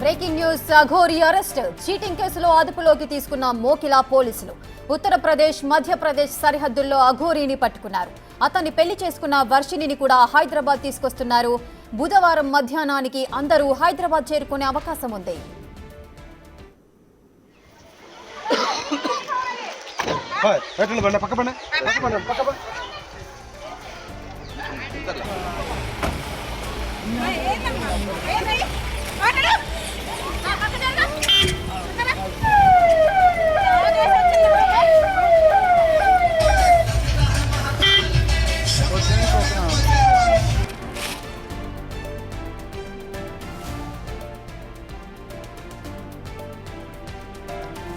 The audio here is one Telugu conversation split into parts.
Breaking news. Aghori arrest. Cheating కేసులో అదుపులోకి తీసుకున్న మోకిలా పోలీసులు. ఉత్తరప్రదేశ్ మధ్యప్రదేశ్ సరిహద్దుల్లో అఘోరిని పట్టుకున్నారు. అతన్ని పెళ్లి చేసుకున్న వర్షిణిని కూడా హైదరాబాద్ తీసుకొస్తున్నారు. బుధవారం మధ్యాహ్నానికి అందరూ హైదరాబాద్ చేరుకునే అవకాశం ఉంది.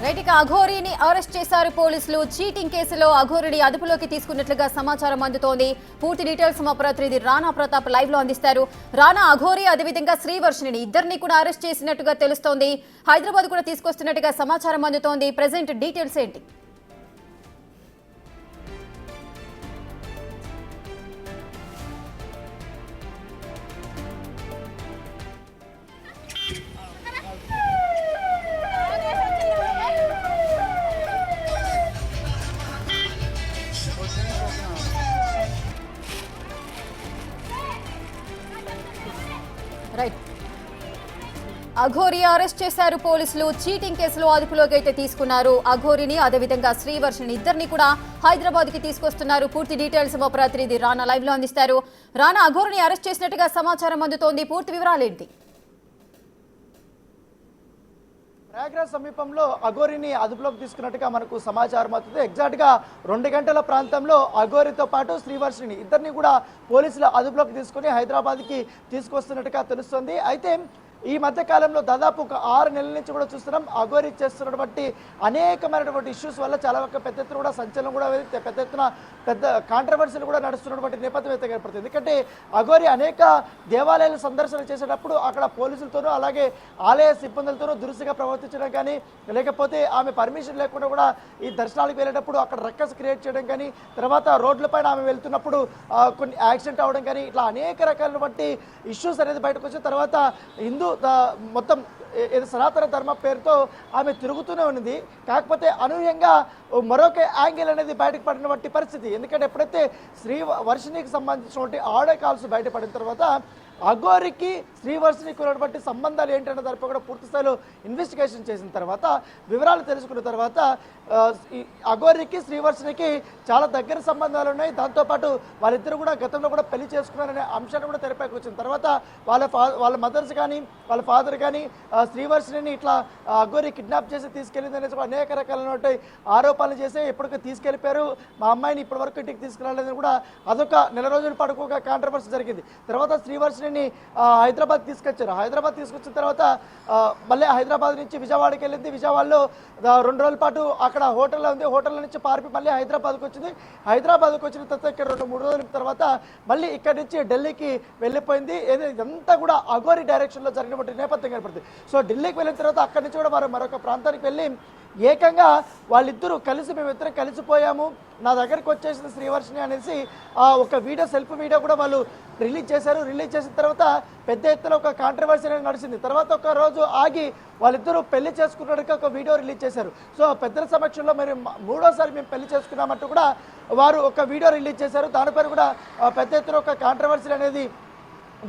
రైట్, అఘోరిని అరెస్ట్ చేశారు పోలీసులు. చీటింగ్ కేసులో అఘోరిని అదుపులోకి తీసుకున్నట్లుగా సమాచారం అందుతోంది. పూర్తి డీటెయిల్స్ మా ప్రతినిధి రాణా ప్రతాప్ లైవ్ లో అందిస్తారు. రాణా, అఘోరి అదేవిధంగా శ్రీవర్షిని ఇద్దరిని కూడా అరెస్ట్ చేసినట్టుగా తెలుస్తోంది. హైదరాబాద్ కూడా తీసుకొస్తున్నట్టుగా సమాచారం అందుతోంది. ప్రెజెంట్ డీటెయిల్స్ ఏంటి? రైట్, అఘోరి అరెస్ట్ చేశారు పోలీసులు. చీటింగ్ కేసులో అదుపులోకి అయితే తీసుకున్నారు. అఘోరిని అదేవిధంగా శ్రీవర్షిని ఇద్దరిని కూడా హైదరాబాద్ కి తీసుకొస్తున్నారు. పూర్తి డీటెయిల్స్ మా ప్రతినిధి రాణా లైవ్ లో అందిస్తారు. రాణా, అఘోరిని అరెస్ట్ చేసినట్టుగా సమాచారం అందుతోంది. పూర్తి వివరాలు ఏంటి? ప్రయాగ్రాజ్ సమీపంలో అఘోరిని అదుపులోకి తీసుకున్నట్టుగా మనకు సమాచారం అవుతుంది. ఎగ్జాక్ట్ గా 2 గంటల ప్రాంతంలో అఘోరితో పాటు శ్రీవర్షిని ఇద్దరిని కూడా పోలీసులు అదుపులోకి తీసుకుని హైదరాబాద్ కి తీసుకొస్తున్నట్టుగా తెలుస్తుంది. అయితే ఈ మధ్య కాలంలో దాదాపు ఒక 6 నెలల నుంచి కూడా చూస్తున్నాం అఘోరి చేస్తున్నటువంటి అనేకమైనటువంటి ఇష్యూస్ వల్ల చాలా పెద్ద ఎత్తున కూడా సంచలనం కూడా పెద్ద ఎత్తున కాంట్రవర్సీలు కూడా నడుస్తున్నటువంటి నేపథ్యం అయితే ఏర్పడుతుంది. ఎందుకంటే అఘోరి అనేక దేవాలయాల సందర్శన చేసేటప్పుడు అక్కడ పోలీసులతోనూ అలాగే ఆలయ సిబ్బందులతోనూ దురుసుగా ప్రవర్తించడం కానీ, లేకపోతే ఆమె పర్మిషన్ లేకుండా కూడా ఈ దర్శనాలకు వెళ్ళేటప్పుడు అక్కడ రక్కస్ క్రియేట్ చేయడం కానీ, తర్వాత రోడ్లపైన ఆమె వెళ్తున్నప్పుడు కొన్ని యాక్సిడెంట్ అవ్వడం కానీ, ఇట్లా అనేక రకాలైనటువంటి ఇష్యూస్ అనేది బయటకు వచ్చిన తర్వాత హిందూ మొత్తం సనాతన ధర్మ పేరుతో ఆమె తిరుగుతూనే ఉన్నది. కాకపోతే అనూహ్యంగా మరొక యాంగిల్ అనేది బయటకు పడినటువంటి పరిస్థితి. ఎందుకంటే ఎప్పుడైతే శ్రీవర్షినికి సంబంధించినటువంటి ఆడియో కాల్స్ బయటపడిన తర్వాత అఘోరికి శ్రీవర్షినికి ఉన్నటువంటి సంబంధాలు ఏంటనే దానిపై కూడా పూర్తి స్థాయిలో ఇన్వెస్టిగేషన్ చేసిన తర్వాత వివరాలు తెలుసుకున్న తర్వాత అఘోరికి శ్రీవర్షినికి చాలా దగ్గర సంబంధాలు ఉన్నాయి. దాంతోపాటు వాళ్ళిద్దరు కూడా గతంలో కూడా పెళ్లి చేసుకున్నారనే అంశాన్ని కూడా తెరపైకి వచ్చిన తర్వాత వాళ్ళ మదర్స్ కానీ వాళ్ళ ఫాదర్ కానీ శ్రీవర్షిని ఇట్లా అఘోరి కిడ్నాప్ చేసి తీసుకెళ్ళిందనేసి అనేక రకాలైనటువంటి ఆరోపణలు చేసి ఎప్పటికీ తీసుకెళ్ళిపోయారు, మా అమ్మాయిని ఇప్పటి వరకు ఇంటికి తీసుకురాలేదని కూడా అదొక నెల రోజుల పాటు ఒక కాంట్రవర్సీ జరిగింది. తర్వాత శ్రీవర్షిని హైదరాబాద్ తీసుకొచ్చారు. హైదరాబాద్ తీసుకొచ్చిన తర్వాత మళ్ళీ హైదరాబాద్ నుంచి విజయవాడకి వెళ్ళింది. విజయవాడలో 2 రోజుల పాటు అక్కడ హోటల్లో ఉంది. హోటల్ నుంచి పారిపి మళ్ళీ హైదరాబాద్కి వచ్చింది. హైదరాబాద్కి వచ్చిన తర్వాత ఇక్కడ 2-3 రోజుల తర్వాత మళ్ళీ ఇక్కడ నుంచి ఢిల్లీకి వెళ్ళిపోయింది. ఇదంతా కూడా అఘోరి డైరెక్షన్లో జరిగినటువంటి నేపథ్యం ఏర్పడుతుంది. సో ఢిల్లీకి వెళ్ళిన తర్వాత అక్కడి నుంచి కూడా వారు మరొక ప్రాంతానికి వెళ్ళి ఏకంగా వాళ్ళిద్దరూ కలిసి మేమిద్దరం కలిసిపోయాము, నా దగ్గరికి వచ్చేసింది శ్రీవర్షిని అనేసి ఒక వీడియో సెల్ఫ్ వీడియో కూడా వాళ్ళు రిలీజ్ చేశారు. రిలీజ్ చేసిన తర్వాత పెద్ద ఎత్తున ఒక కాంట్రవర్సీ అనేది నడిచింది. తర్వాత ఒక రోజు ఆగి వాళ్ళిద్దరూ పెళ్లి చేసుకున్నట్టుగా ఒక వీడియో రిలీజ్ చేశారు. సో పెద్దల సమక్షంలో మరి 3వసారి మేము పెళ్లి చేసుకున్నామంటూ కూడా వారు ఒక వీడియో రిలీజ్ చేశారు. దానిపైన కూడా పెద్ద ఎత్తున ఒక కాంట్రవర్సీ అనేది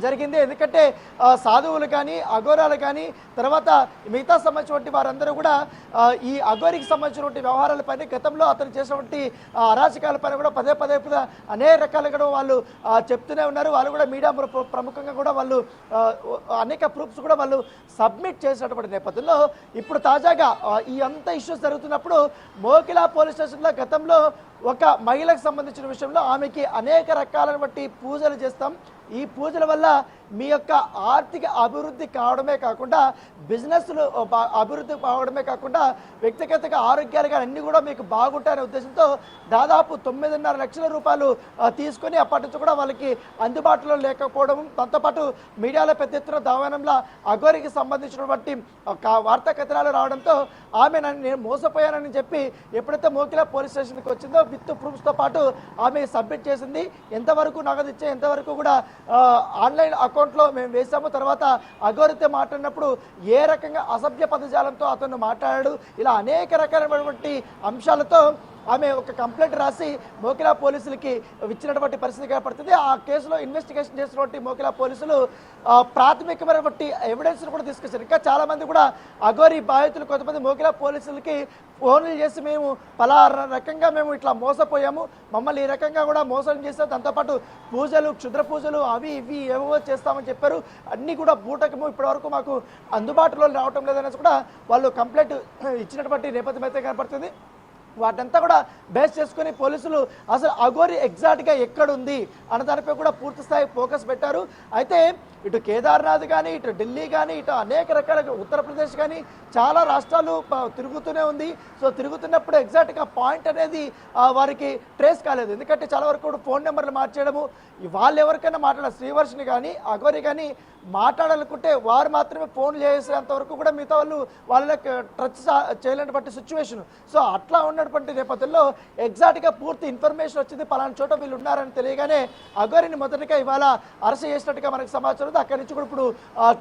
జరిగింది. ఎందుకంటే సాధువులు కానీ అఘోరాలు కానీ తర్వాత మిగతా సంబంధించినటువంటి వారందరూ కూడా ఈ అఘోరికి సంబంధించినటువంటి వ్యవహారాలపైన గతంలో అతను చేసినటువంటి అరాచకాలపైన కూడా పదే అనేక రకాలుగా వాళ్ళు చెప్తూనే ఉన్నారు. వాళ్ళు కూడా మీడియా ప్రముఖంగా కూడా వాళ్ళు అనేక ప్రూఫ్స్ కూడా వాళ్ళు సబ్మిట్ చేసినటువంటి నేపథ్యంలో ఇప్పుడు తాజాగా ఈ అంత ఇష్యూస్ జరుగుతున్నప్పుడు మోకిలా పోలీస్ స్టేషన్లో గతంలో ఒక మహిళకు సంబంధించిన విషయంలో ఆమెకి అనేక రకాలైనటువంటి పూజలు చేస్తాం, ఈ పూజల వల్ల మీ యొక్క ఆర్థిక అభివృద్ధి కావడమే కాకుండా బిజినెస్లు అభివృద్ధి కావడమే కాకుండా వ్యక్తిగతంగా ఆరోగ్యాలు కానీ అన్నీ కూడా మీకు బాగుంటాయనే ఉద్దేశంతో దాదాపు 9.5 లక్షల రూపాయలు తీసుకొని అప్పటి నుంచి కూడా వాళ్ళకి అందుబాటులో లేకపోవడం, దాంతోపాటు మీడియాలో పెద్ద ఎత్తున దావానంలో అఘోరికి సంబంధించినటువంటి వార్తా కథనాలు రావడంతో ఆమె నేను మోసపోయానని చెప్పి ఎప్పుడైతే మోకిలా పోలీస్ స్టేషన్కి వచ్చిందో విత్ ప్రూఫ్స్తో పాటు ఆమె సబ్మిట్ చేసింది. ఎంతవరకు నగదు ఇచ్చే ఎంతవరకు కూడా ఆన్లైన్ అకౌంట్లో మేము వేసాము. తర్వాత అఘోరితో మాట్లాడినప్పుడు ఏ రకంగా అసభ్య పదజాలంతో అతను మాట్లాడాడు, ఇలా అనేక రకాలైనటువంటి అంశాలతో ఆమె ఒక కంప్లైంట్ రాసి మోకిలా పోలీసులకి ఇచ్చినటువంటి పరిస్థితి ఏర్పడుతుంది. ఆ కేసులో ఇన్వెస్టిగేషన్ చేసినటువంటి మోకిలా పోలీసులు ప్రాథమికమైనటువంటి ఎవిడెన్స్ కూడా తీసుకొచ్చారు. ఇంకా చాలా మంది కూడా అఘోరి బాధితులు కొంతమంది మోకిలా పోలీసులకి ఫోన్లు చేసి మేము పలానా రకంగా మేము ఇట్లా మోసపోయాము, మమ్మల్ని ఈ రకంగా కూడా మోసం చేస్తాం, దాంతోపాటు పూజలు క్షుద్ర పూజలు అవి ఇవి ఏవో చేస్తామని చెప్పారు. అన్నీ కూడా బూటకము, ఇప్పటివరకు మాకు అందుబాటులో రావటం లేదనేసి కూడా వాళ్ళు కంప్లైంట్ ఇచ్చినటువంటి నేపథ్యం అయితే కనపడుతుంది. వాటంతా కూడా బేస్ చేసుకుని పోలీసులు అసలు అఘోరి ఎగ్జాక్ట్గా ఎక్కడుంది అన్న దానిపై కూడా పూర్తి స్థాయి ఫోకస్ పెట్టారు. అయితే ఇటు కేదార్నాథ్ కానీ, ఇటు ఢిల్లీ కానీ, ఇటు అనేక రకాల ఉత్తరప్రదేశ్ కానీ చాలా రాష్ట్రాలు తిరుగుతూనే ఉంది. సో తిరుగుతున్నప్పుడు ఎగ్జాక్ట్గా పాయింట్ అనేది వారికి ట్రేస్ కాలేదు. ఎందుకంటే చాలా వరకు కూడా ఫోన్ నెంబర్లు మార్చేయడము, వాళ్ళు ఎవరికైనా మాట్లాడారు, శ్రీవర్షిని కానీ అఘోరి కానీ మాట్లాడాలనుకుంటే వారు మాత్రమే ఫోన్ చేసేంత వరకు కూడా మిగతా వాళ్ళు వాళ్ళకి టచ్ చేయలేనటువంటి సిచ్యువేషన్. సో అట్లా ఉన్నటువంటి నేపథ్యంలో ఎగ్జాక్ట్గా పూర్తి ఇన్ఫర్మేషన్ వచ్చింది, పలానా చోట వీళ్ళు ఉన్నారని తెలియగానే అఘోరిని మొదటిగా ఇవాళ అరెస్ట్ చేసినట్టుగా మనకు సమాచారం ఉంది. అక్కడి నుంచి కూడా ఇప్పుడు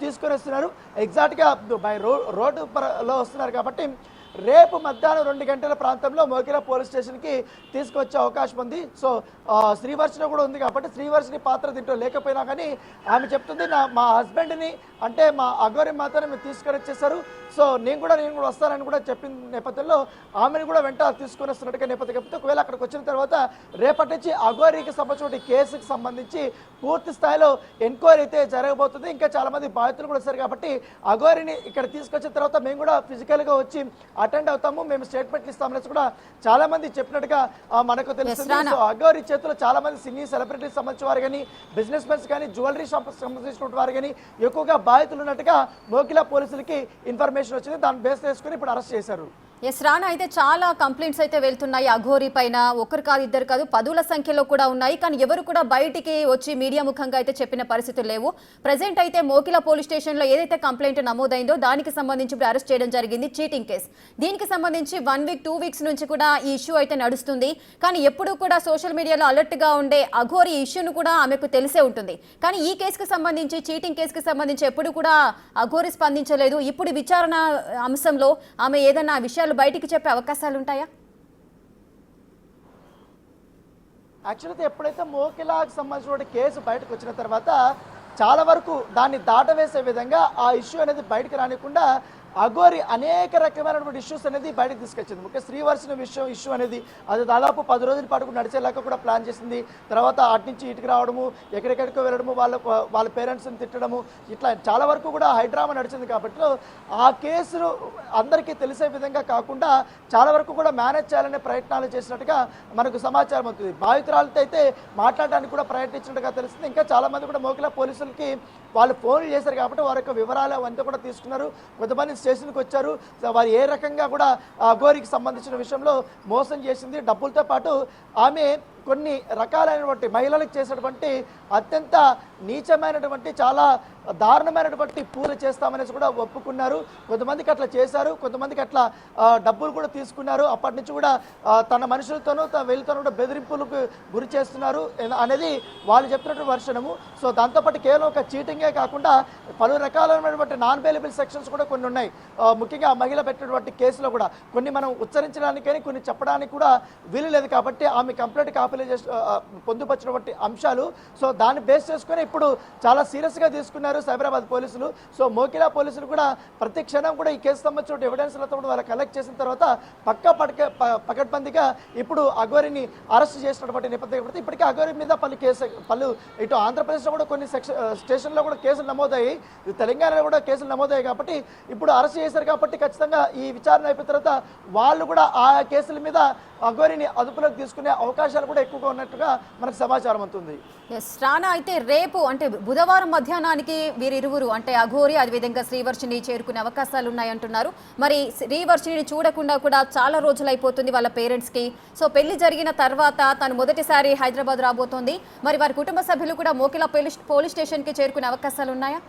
తీసుకొని వస్తున్నారు. ఎగ్జాక్ట్గా బై రోడ్డులో వస్తున్నారు కాబట్టి రేపు మధ్యాహ్నం 2 గంటల ప్రాంతంలో మోకిలా పోలీస్ స్టేషన్కి తీసుకొచ్చే అవకాశం ఉంది. సో శ్రీవర్షిని కూడా ఉంది కాబట్టి శ్రీవర్షిని పాత్ర దీంట్లో లేకపోయినా కానీ ఆమె చెప్తుంది మా హస్బెండ్ని అంటే మా అఘోరి మాత్రమే మీరు తీసుకొని వచ్చేసారు, సో నేను కూడా వస్తానని కూడా చెప్పిన నేపథ్యంలో ఆమెను కూడా వెంట తీసుకొని వస్తున్నట్టుగా నేపథ్యం చెప్తే ఒకవేళ అక్కడికి వచ్చిన తర్వాత రేపటి నుంచి అఘోరికి సంబంధించిన కేసుకి సంబంధించి పూర్తి స్థాయిలో ఎంక్వైరీ అయితే జరగబోతుంది. ఇంకా చాలా మంది బాధితులు కూడా వస్తారు కాబట్టి అఘోరిని ఇక్కడ తీసుకొచ్చిన తర్వాత మేము కూడా ఫిజికల్గా వచ్చి అటెండ్ అవుతాము, మేము స్టేట్మెంట్లు ఇస్తామనేసి కూడా చాలా మంది చెప్పినట్టుగా మనకు తెలుస్తుంది. సో అఘోరి చేతిలో చాలా మంది సినీ సెలబ్రిటీస్ సంబంధించిన వారు కానీ, బిజినెస్ మెన్స్ కానీ, జ్యువెలరీ షాప్ సంబంధించిన వారు కానీ ఎక్కువగా బాధితులు ఉన్నట్టుగా మోకిలా పోలీసులకి ఇన్ఫర్మేషన్ వచ్చింది. దాన్ని బేస్ చేసుకుని ఇప్పుడు అరెస్ట్ చేశారు. ఎస్ రానా, అయితే చాలా కంప్లైంట్స్ అయితే వెళ్తున్నాయి అఘోరి పైన. ఒకరు కాదు, ఇద్దరు కాదు, పదుల సంఖ్యలో కూడా ఉన్నాయి. కానీ ఎవరు కూడా బయటికి వచ్చి మీడియా ముఖంగా అయితే చెప్పిన పరిస్థితులు లేవు. ప్రజెంట్ అయితే మోకిలా పోలీస్ స్టేషన్లో ఏదైతే కంప్లైంట్ నమోదైందో దానికి సంబంధించి ఇప్పుడు అరెస్ట్ చేయడం జరిగింది, చీటింగ్ కేసు. దీనికి సంబంధించి 1 వీక్ 2 వీక్స్ నుంచి కూడా ఈ ఇష్యూ అయితే నడుస్తుంది. కానీ ఎప్పుడు కూడా సోషల్ మీడియాలో అలర్ట్గా ఉండే అఘోరి ఇష్యూను కూడా ఆమెకు తెలిసే ఉంటుంది. కానీ ఈ కేసుకు సంబంధించి, చీటింగ్ కేసుకు సంబంధించి ఎప్పుడు కూడా అఘోరి స్పందించలేదు. ఇప్పుడు విచారణ అంశంలో ఆమె ఏదైనా విషయాలు బయటికి చెప్పే అవకాశాలు ఉంటాయా? యాక్చువల్గా ఎప్పుడైతే మోకిలాకు సంబంధించిన కేసు బయటకు వచ్చిన తర్వాత చాలా వరకు దాన్ని దాటవేసే విధంగా ఆ ఇష్యూ అనేది బయటకు రానికుండా అఘోరి అనేక రకమైనటువంటి ఇష్యూస్ అనేది బయటకు తీసుకొచ్చింది. ముఖ్యంగా శ్రీవర్షిని ఇష్యూ అనేది అది దాదాపు 10 రోజుల పాటు నడిచేలాగా కూడా ప్లాన్ చేసింది. తర్వాత అటు నుంచి ఇటుకు రావడము, ఎక్కడెక్కడికో వెళ్ళడము, వాళ్ళ పేరెంట్స్ని తిట్టడము, ఇట్లా చాలా వరకు కూడా హైడ్రామా నడిచింది. కాబట్టి ఆ కేసును అందరికీ తెలిసే విధంగా కాకుండా చాలా వరకు కూడా మేనేజ్ చేయాలనే ప్రయత్నాలు చేసినట్టుగా మనకు సమాచారం అవుతుంది. బాధితురాలతో అయితే మాట్లాడడానికి కూడా ప్రయత్నించినట్టుగా తెలుస్తుంది. ఇంకా చాలామంది కూడా మోకిలా పోలీసులకి వాళ్ళు ఫోన్లు చేశారు కాబట్టి వారి యొక్క వివరాలు అవన్నీ కూడా తీసుకున్నారు. కొంతమంది స్టేషన్కి వచ్చారు. వారు ఏ రకంగా కూడా అఘోరికి సంబంధించిన విషయంలో మోసం చేసింది, డబ్బులతో పాటు ఆమె కొన్ని రకాలైనటువంటి మహిళలకు చేసేటువంటి అత్యంత నీచమైనటువంటి చాలా దారుణమైనటువంటి పూజలు చేస్తామనేసి కూడా ఒప్పుకున్నారు. కొంతమందికి అట్లా చేశారు, కొంతమందికి అట్లా డబ్బులు కూడా తీసుకున్నారు. అప్పటి నుంచి కూడా తన మనుషులతోనూ వీళ్ళతోనూ కూడా బెదిరింపులకు గురి చేస్తున్నారు అనేది వాళ్ళు చెప్పినటువంటి వర్షనము. సో దాంతోపాటు కేవలం ఒక చీటింగే కాకుండా పలు రకాలైనటువంటి నాన్ బెయిలబుల్ సెక్షన్స్ కూడా కొన్ని ఉన్నాయి. ముఖ్యంగా మహిళ పెట్టినటువంటి కేసులో కూడా కొన్ని మనం ఉచ్చరించడానికి కానీ కొన్ని చెప్పడానికి కూడా వీలు లేదు. కాబట్టి ఆమె కంప్లైంట్ కాపీలు పొందుపరిచినటువంటి అంశాలు. సో దాన్ని బేస్ చేసుకుని ఇప్పుడు చాలా సీరియస్గా తీసుకున్నారు సైబరాబాద్ పోలీసులు. సో మోకిలా పోలీసులు కూడా ప్రతి క్షణం కూడా ఈ కేసు సంబంధించిన ఎవిడెన్స్లతో కూడా వాళ్ళు కలెక్ట్ చేసిన తర్వాత పకడ్బందీగా ఇప్పుడు అఘోరిని అరెస్ట్ చేసినటువంటి నేపథ్యం. ఇప్పటికే అఘోరి మీద పలు ఇటు ఆంధ్రప్రదేశ్లో కూడా కొన్ని స్టేషన్లో కూడా కేసులు నమోదయ్యాయి, తెలంగాణలో కూడా కేసులు నమోదయ్యాయి. కాబట్టి ఇప్పుడు అరెస్ట్ చేశారు కాబట్టి ఖచ్చితంగా ఈ విచారణ అయిపోయిన తర్వాత వాళ్ళు కూడా ఆ కేసుల మీద అఘోరిని అదుపులోకి తీసుకునే అవకాశాలు కూడా ఎక్కువగా ఉన్నట్టుగా మనకు సమాచారం అవుతుంది. రానా, అయితే రేపు అంటే బుధవారం మధ్యాహ్నానికి వీరిరువురు అంటే అఘోరి అదేవిధంగా శ్రీవర్షిని చేరుకునే అవకాశాలు ఉన్నాయంటున్నారు. మరి శ్రీవర్షిని చూడకుండా కూడా చాలా రోజులు అయిపోతుంది వాళ్ళ పేరెంట్స్కి. సో పెళ్లి జరిగిన తర్వాత తను మొదటిసారి హైదరాబాద్ రాబోతోంది. మరి వారి కుటుంబ సభ్యులు కూడా మోకిలా పోలీస్ స్టేషన్కి చేరుకునే అవకాశాలు ఉన్నాయా?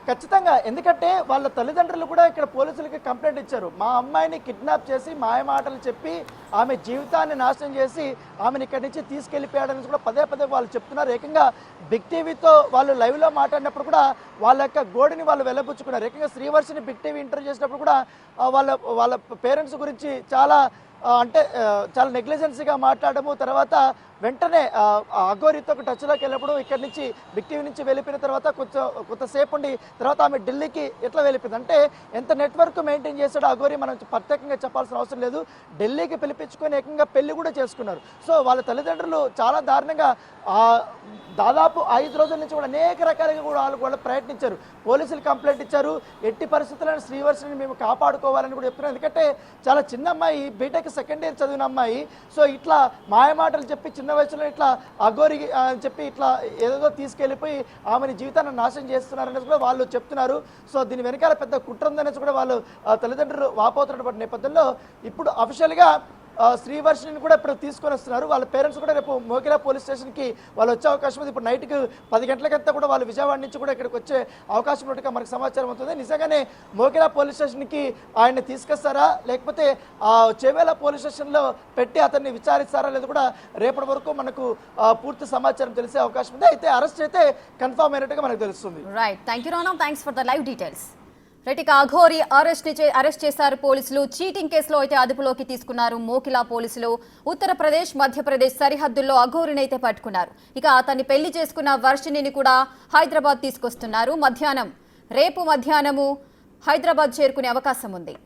ఖచ్చితంగా, ఎందుకంటే వాళ్ళ తల్లిదండ్రులు కూడా ఇక్కడ పోలీసులకి కంప్లైంట్ ఇచ్చారు. మా అమ్మాయిని కిడ్నాప్ చేసి మాయమాటలు చెప్పి ఆమె జీవితాన్ని నాశనం చేసి ఆమెను ఇక్కడి నుంచి తీసుకెళ్లిపోయాడని కూడా పదే పదే వాళ్ళు చెప్తున్నారు. ఏకంగా బిగ్ టీవీతో వాళ్ళు లైవ్లో మాట్లాడినప్పుడు కూడా వాళ్ళ యొక్క గోడిని వాళ్ళు వెళ్ళబుచ్చుకున్నారు. ఏకంగా శ్రీవర్షిని బిగ్ టీవీ ఇంటర్వ్యూ చేసినప్పుడు కూడా వాళ్ళ పేరెంట్స్ గురించి చాలా చాలా నెగ్లిజెన్సీగా మాట్లాడము, తర్వాత వెంటనే అఘోరితో టచ్లోకి వెళ్ళినప్పుడు ఇక్కడి నుంచి బిగ్ టీవీ నుంచి వెళ్ళిపోయిన తర్వాత కొంతసేపు ఉండి తర్వాత ఆమె ఢిల్లీకి ఎట్లా వెళ్ళిపోయింది అంటే ఎంత నెట్వర్క్ మెయింటైన్ చేశాడో అఘోరి మనం ప్రత్యేకంగా చెప్పాల్సిన అవసరం లేదు. ఢిల్లీకి పిలిపించుకొని ఏకంగా పెళ్లి కూడా చేసుకున్నారు. సో వాళ్ళ తల్లిదండ్రులు చాలా దారుణంగా దాదాపు 5 రోజుల నుంచి కూడా అనేక రకాలుగా కూడా వాళ్ళు ప్రయత్నించారు. పోలీసులు కంప్లైంట్ ఇచ్చారు. ఎట్టి పరిస్థితులను శ్రీవర్షిని మేము కాపాడుకోవాలని కూడా చెప్తున్నారు. ఎందుకంటే చాలా చిన్న అమ్మాయి, బీటెక్ సెకండ్ ఇయర్ చదివిన అమ్మాయి. సో ఇట్లా మాయమాటలు చెప్పి చిన్న వయసులో ఇట్లా అఘోరి అని చెప్పి ఇట్లా ఏదో తీసుకెళ్ళిపోయి ఆమెని జీవితాన్ని నాశనం చేస్తున్నారనేది కూడా వాళ్ళు చెప్తున్నారు. సో దీని వెనకాల పెద్ద కుట్ర ఉందనేసి కూడా వాళ్ళు తల్లిదండ్రులు వాపోతున్నటువంటి నేపథ్యంలో ఇప్పుడు అఫీషియల్గా శ్రీవర్షిని కూడా ఇప్పుడు తీసుకొని వస్తున్నారు. వాళ్ళ పేరెంట్స్ కూడా రేపు మోకిలా పోలీస్ స్టేషన్కి వాళ్ళు వచ్చే అవకాశం ఉంది. ఇప్పుడు నైట్కి 10 గంటలకంతా కూడా వాళ్ళు విజయవాడ నుంచి కూడా ఇక్కడికి వచ్చే అవకాశం ఉన్నట్టుగా మనకు సమాచారం అవుతుంది. నిజంగానే మోకిలా పోలీస్ స్టేషన్కి ఆయన్ని తీసుకొస్తారా లేకపోతే చెవేల పోలీస్ స్టేషన్లో పెట్టి అతన్ని విచారిస్తారా లేదు కూడా రేపటి వరకు మనకు పూర్తి సమాచారం తెలిసే అవకాశం ఉంది. అయితే అరెస్ట్ అయితే కన్ఫర్మ్ అయినట్టుగా మనకు తెలుస్తుంది. Right, thank you Rana, thanks for the live details. Right, ఇక అఘోరి అరెస్ట్ చేశారు పోలీసులు. చీటింగ్ కేసులో అయితే అదుపులోకి తీసుకున్నారు మోకిలా పోలీసులు. ఉత్తరప్రదేశ్ మధ్యప్రదేశ్ సరిహద్దుల్లో అఘోరిని అయితే పట్టుకున్నారు. ఇక అతన్ని పెళ్లి చేసుకున్న వర్షిణిని కూడా హైదరాబాద్ తీసుకొస్తున్నారు. రేపు మధ్యాహ్నము హైదరాబాద్ చేరుకునే అవకాశం ఉంది.